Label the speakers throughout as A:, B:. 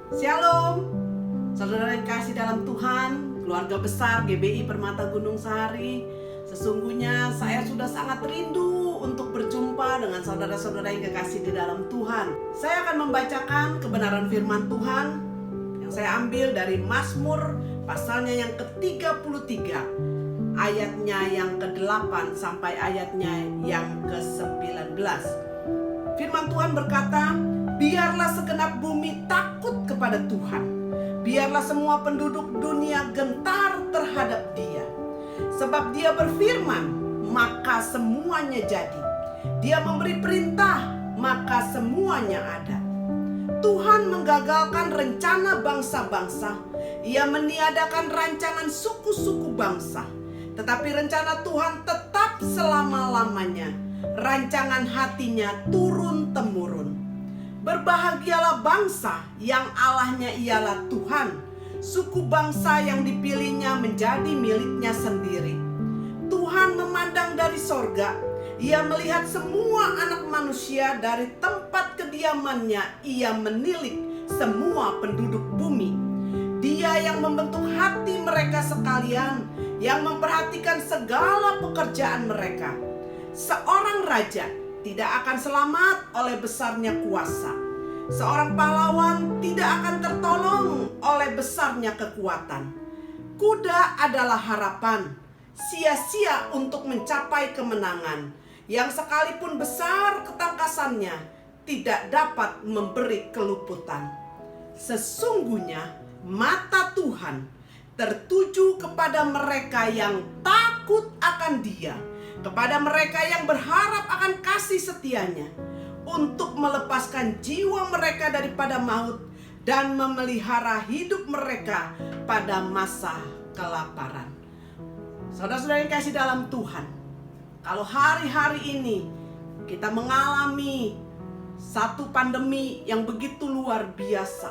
A: Shalom, saudara yang kasih dalam Tuhan, keluarga besar GBI Permata Gunung Sahari. Sesungguhnya saya sudah sangat rindu untuk berjumpa dengan saudara-saudara yang kekasih di dalam Tuhan. Saya akan membacakan kebenaran firman Tuhan yang saya ambil dari Mazmur pasalnya yang ke-33, ayatnya yang ke-8 sampai ayatnya yang ke-19. Firman Tuhan berkata, biarlah segenap bumi takut kepada Tuhan. Biarlah semua penduduk dunia gentar terhadap Dia. Sebab Dia berfirman, maka semuanya jadi. Dia memberi perintah, maka semuanya ada. Tuhan menggagalkan rencana bangsa-bangsa. Ia meniadakan rancangan suku-suku bangsa. Tetapi rencana Tuhan tetap selama-lamanya. Rancangan hatinya turun-temurun. Berbahagialah bangsa yang Allahnya ialah Tuhan, suku bangsa yang dipilihnya menjadi miliknya sendiri. Tuhan memandang dari sorga, Ia melihat semua anak manusia dari tempat kediamannya. Ia menilik semua penduduk bumi. Dia yang membentuk hati mereka sekalian, yang memperhatikan segala pekerjaan mereka. Seorang raja tidak akan selamat oleh besarnya kuasa. Seorang pahlawan tidak akan tertolong oleh besarnya kekuatan. Kuda adalah harapan, sia-sia untuk mencapai kemenangan, yang sekalipun besar ketangkasannya tidak dapat memberi keluputan. Sesungguhnya mata Tuhan tertuju kepada mereka yang takut akan Dia, kepada mereka yang berharap akan kasih setianya, untuk melepaskan jiwa mereka daripada maut dan memelihara hidup mereka pada masa kelaparan. Saudara-saudara yang kasih dalam Tuhan, kalau hari-hari ini kita mengalami satu pandemi yang begitu luar biasa,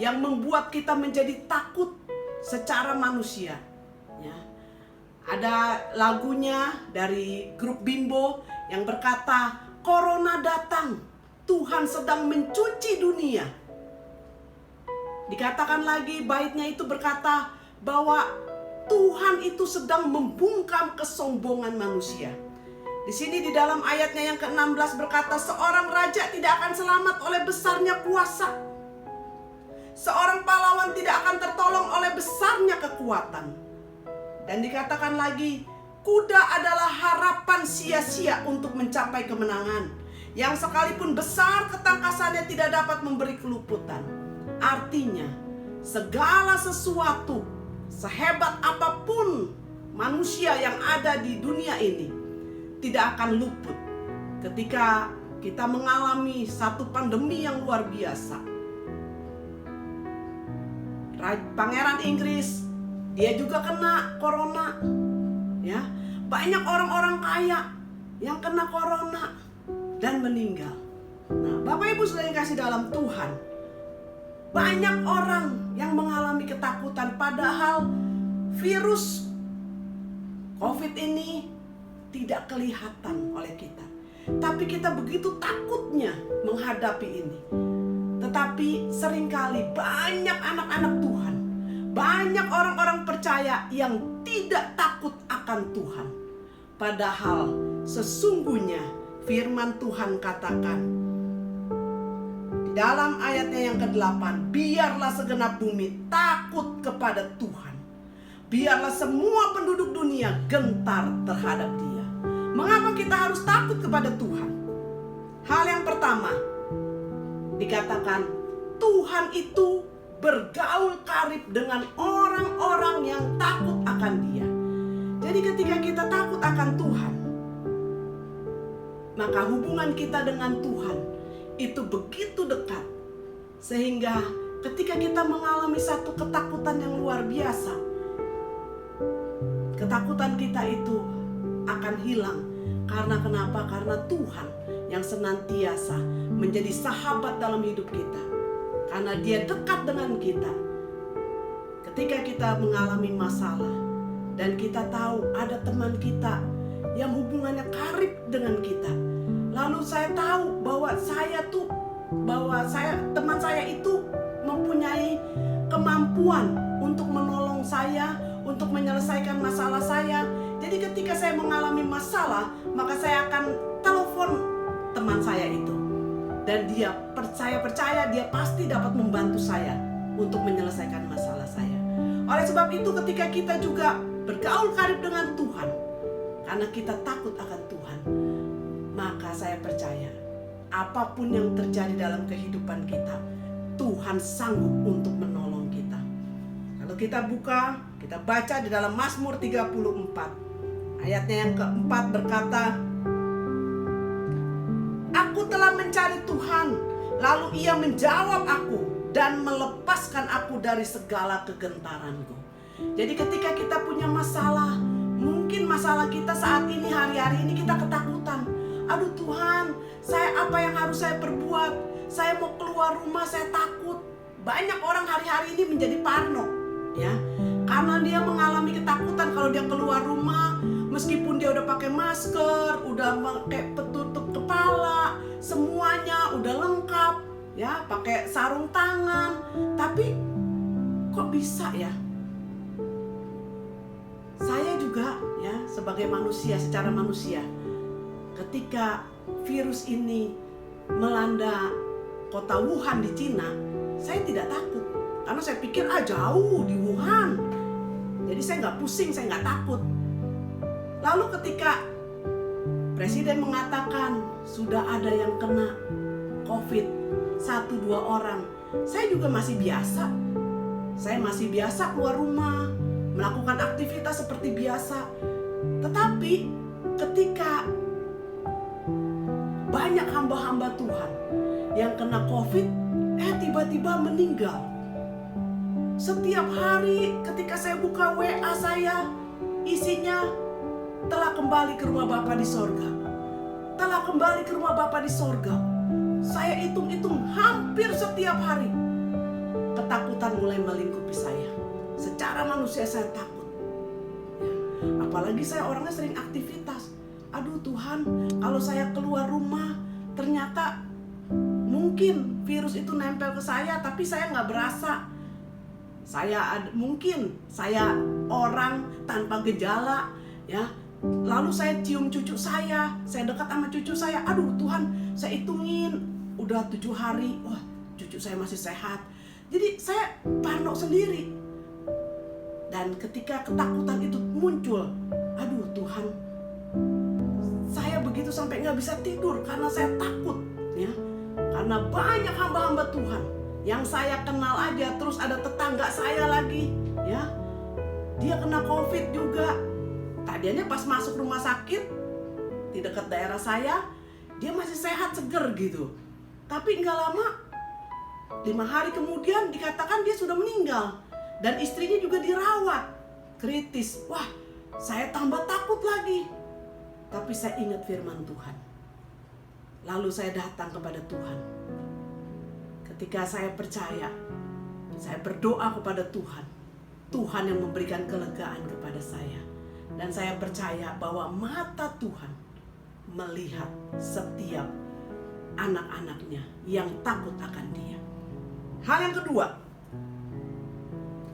A: yang membuat kita menjadi takut secara manusia, ya. Ada lagunya dari grup Bimbo yang berkata, Corona datang, Tuhan sedang mencuci dunia. Dikatakan lagi baitnya itu berkata bahwa Tuhan itu sedang membungkam kesombongan manusia. Di sini di dalam ayatnya yang ke-16 berkata, seorang raja tidak akan selamat oleh besarnya kuasa. Seorang pahlawan tidak akan tertolong oleh besarnya kekuatan. Dan dikatakan lagi, kuda adalah harapan sia-sia untuk mencapai kemenangan, yang sekalipun besar ketangkasannya tidak dapat memberi keluputan. Artinya, segala sesuatu, sehebat apapun manusia yang ada di dunia ini, tidak akan luput ketika kita mengalami satu pandemi yang luar biasa. Pangeran Inggris, dia juga kena corona, ya. Banyak orang-orang kaya yang kena corona dan meninggal. Nah, Bapak Ibu saudara yang kasih dalam Tuhan, banyak orang yang mengalami ketakutan, padahal virus COVID ini tidak kelihatan oleh kita. Tapi kita begitu takutnya menghadapi ini. Tetapi seringkali banyak anak-anak Tuhan, banyak orang-orang percaya yang tidak takut akan Tuhan. Padahal sesungguhnya firman Tuhan katakan di dalam ayatnya yang ke-8, biarlah segenap bumi takut kepada Tuhan. Biarlah semua penduduk dunia gentar terhadap Dia. Mengapa kita harus takut kepada Tuhan? Hal yang pertama, dikatakan Tuhan itu bergaul karib dengan orang-orang yang takut akan Dia. Jadi ketika kita takut akan Tuhan, maka hubungan kita dengan Tuhan itu begitu dekat, sehingga ketika kita mengalami satu ketakutan yang luar biasa, ketakutan kita itu akan hilang. Karena kenapa? Karena Tuhan yang senantiasa menjadi sahabat dalam hidup kita. Karena Dia dekat dengan kita. Ketika kita mengalami masalah dan kita tahu ada teman kita yang hubungannya karib dengan kita, lalu saya tahu bahwa teman saya itu mempunyai kemampuan untuk menolong saya, untuk menyelesaikan masalah saya. Jadi ketika saya mengalami masalah, maka saya akan telepon teman saya itu. Dan dia percaya dia pasti dapat membantu saya untuk menyelesaikan masalah saya. Oleh sebab itu ketika kita juga bergaul karib dengan Tuhan, karena kita takut akan Tuhan, maka saya percaya apapun yang terjadi dalam kehidupan kita, Tuhan sanggup untuk menolong kita. Kalau kita buka, kita baca di dalam Mazmur 34. Ayatnya yang keempat berkata, "Aku telah mencari Tuhan, lalu Ia menjawab aku dan melepaskan aku dari segala kegentaranku." Jadi ketika kita punya masalah, mungkin masalah kita saat ini, hari-hari ini kita ketakutan. Aduh Tuhan, apa yang harus saya perbuat? Saya mau keluar rumah, saya takut. Banyak orang hari-hari ini menjadi parno, ya, karena dia mengalami ketakutan kalau dia keluar rumah. Meskipun dia udah pakai masker, udah pakai petutup kepala, semuanya udah lengkap, ya, pakai sarung tangan, tapi kok bisa ya? Saya juga, ya, sebagai manusia, secara manusia, ketika virus ini melanda kota Wuhan di Cina, saya tidak takut, karena saya pikir jauh di Wuhan, jadi saya nggak pusing, saya nggak takut. Lalu ketika Presiden mengatakan sudah ada yang kena COVID 1-2 orang, saya juga masih biasa. Saya masih biasa keluar rumah, melakukan aktivitas seperti biasa. Tetapi ketika banyak hamba-hamba Tuhan yang kena COVID, tiba-tiba meninggal. Setiap hari ketika saya buka WA saya, isinya telah kembali ke rumah Bapa di sorga. Telah kembali ke rumah Bapa di sorga. Saya hitung-hitung hampir setiap hari. Ketakutan mulai melingkupi saya. Secara manusia saya takut. Ya, apalagi saya orangnya sering aktivitas. Aduh Tuhan, kalau saya keluar rumah, ternyata mungkin virus itu nempel ke saya, tapi saya nggak berasa. Mungkin saya orang tanpa gejala, ya. Lalu saya cium cucu saya dekat sama cucu saya. Aduh Tuhan, saya hitungin udah 7 hari, wah cucu saya masih sehat. Jadi saya parno sendiri. Dan ketika ketakutan itu muncul, aduh Tuhan, saya begitu sampai nggak bisa tidur karena saya takut, ya. Karena banyak hamba-hamba Tuhan yang saya kenal aja, terus ada tetangga saya lagi, ya, dia kena COVID juga. Tadinya pas masuk rumah sakit di dekat daerah saya, dia masih sehat, seger gitu. Tapi nggak lama, 5 hari kemudian dikatakan dia sudah meninggal. Dan istrinya juga dirawat kritis. Wah, saya tambah takut lagi. Tapi saya ingat firman Tuhan. Lalu saya datang kepada Tuhan. Ketika saya percaya, saya berdoa kepada Tuhan. Tuhan yang memberikan kelegaan kepada saya. Dan saya percaya bahwa mata Tuhan melihat setiap anak-anaknya yang takut akan Dia. Hal yang kedua,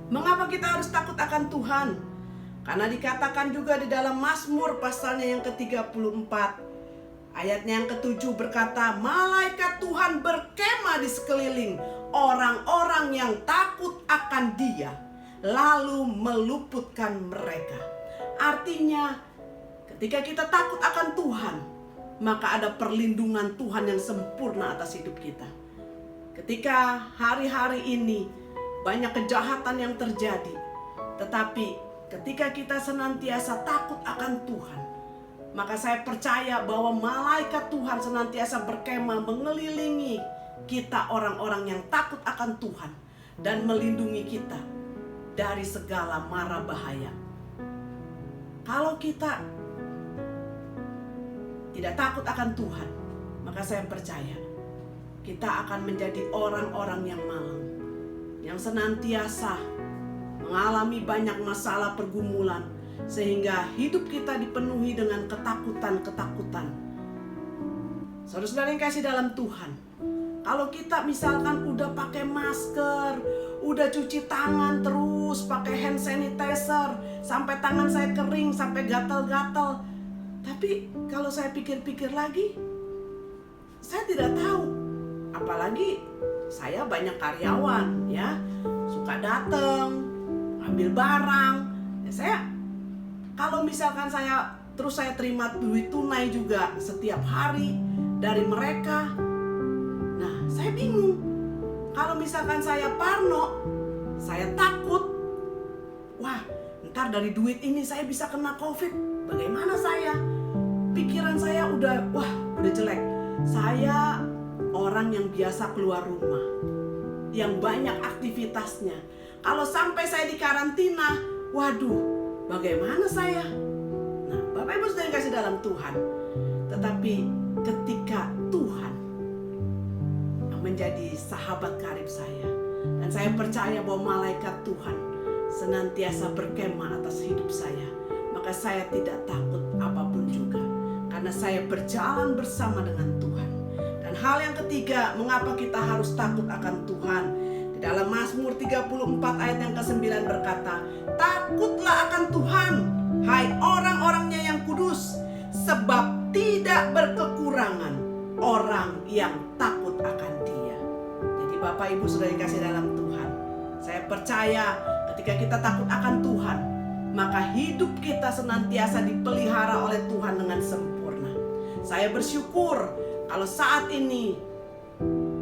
A: mengapa kita harus takut akan Tuhan? Karena dikatakan juga di dalam Mazmur pasalnya yang ke-34, ayatnya yang ke-7 berkata, "Malaikat Tuhan berkemah di sekeliling orang-orang yang takut akan Dia, lalu meluputkan mereka." Artinya, ketika kita takut akan Tuhan, maka ada perlindungan Tuhan yang sempurna atas hidup kita. Ketika hari-hari ini banyak kejahatan yang terjadi, tetapi ketika kita senantiasa takut akan Tuhan, maka saya percaya bahwa malaikat Tuhan senantiasa berkemah mengelilingi kita, orang-orang yang takut akan Tuhan, dan melindungi kita dari segala mara bahaya. Kalau kita tidak takut akan Tuhan, maka saya percaya kita akan menjadi orang-orang yang malang, yang senantiasa mengalami banyak masalah pergumulan, sehingga hidup kita dipenuhi dengan ketakutan-ketakutan. Saudara-saudara yang kasih dalam Tuhan, kalau kita misalkan udah pakai masker, udah cuci tangan terus pakai hand sanitizer sampai tangan saya kering, sampai gatal-gatal. Tapi kalau saya pikir-pikir lagi, saya tidak tahu. Apalagi saya banyak karyawan ya, suka datang ambil barang. Ya, saya kalau misalkan saya terima duit tunai juga setiap hari dari mereka. Nah, saya bingung. Kalau misalkan saya parno, saya takut. Wah, ntar dari duit ini saya bisa kena COVID. Bagaimana saya? Pikiran saya udah jelek. Saya orang yang biasa keluar rumah, yang banyak aktivitasnya. Kalau sampai saya di karantina, waduh, bagaimana saya? Nah, Bapak Ibu sudah dikasih dalam Tuhan. Tetapi ketika Tuhan menjadi sahabat karib saya, dan saya percaya bahwa malaikat Tuhan senantiasa berkemah atas hidup saya, maka saya tidak takut apapun juga, karena saya berjalan bersama dengan Tuhan. Dan hal yang ketiga, mengapa kita harus takut akan Tuhan? Di dalam Mazmur 34 ayat yang ke-9 berkata, takutlah akan Tuhan, hai orang-orangnya yang kudus, sebab tidak berkekurangan orang yang takut akan Dia. Jadi Bapak Ibu sudah dikasih dalam Tuhan, saya percaya ketika kita takut akan Tuhan, maka hidup kita senantiasa dipelihara oleh Tuhan dengan sempurna. Saya bersyukur kalau saat ini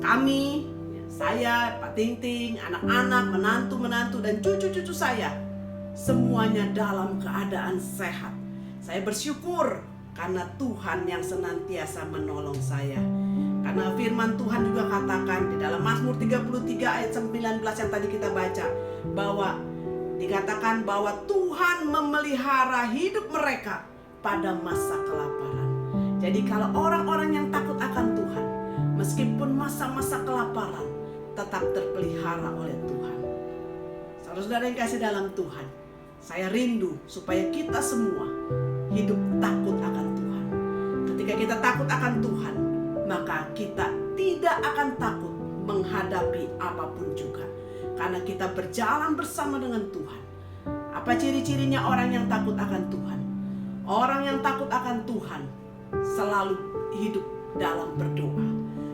A: kami, saya, Pak Ting-Ting, anak-anak, menantu-menantu dan cucu-cucu saya, semuanya dalam keadaan sehat. Saya bersyukur karena Tuhan yang senantiasa menolong saya. Karena firman Tuhan juga katakan di dalam Mazmur 33 ayat 19 yang tadi kita baca, bahwa dikatakan bahwa Tuhan memelihara hidup mereka pada masa kelaparan. Jadi kalau orang-orang yang takut akan Tuhan, meskipun masa-masa kelaparan, tetap terpelihara oleh Tuhan. Saudara-saudara yang kasih dalam Tuhan, saya rindu supaya kita semua hidup takut akan Tuhan. Ketika kita takut akan Tuhan, maka kita tidak akan takut menghadapi apapun juga, karena kita berjalan bersama dengan Tuhan. Apa ciri-cirinya orang yang takut akan Tuhan? Orang yang takut akan Tuhan selalu hidup dalam berdoa,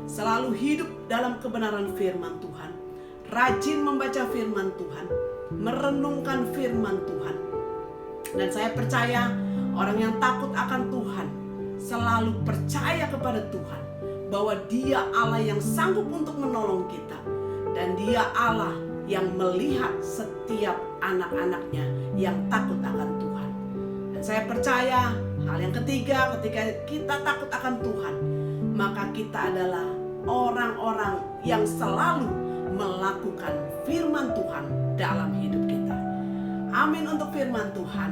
A: selalu hidup dalam kebenaran firman Tuhan, rajin membaca firman Tuhan, merenungkan firman Tuhan. Dan saya percaya orang yang takut akan Tuhan selalu percaya kepada Tuhan, bahwa Dia Allah yang sanggup untuk menolong kita, dan Dia Allah yang melihat setiap anak-anaknya yang takut akan Tuhan. Dan saya percaya hal yang ketiga, ketika kita takut akan Tuhan, maka kita adalah orang-orang yang selalu melakukan firman Tuhan dalam hidup kita. Amin untuk firman Tuhan.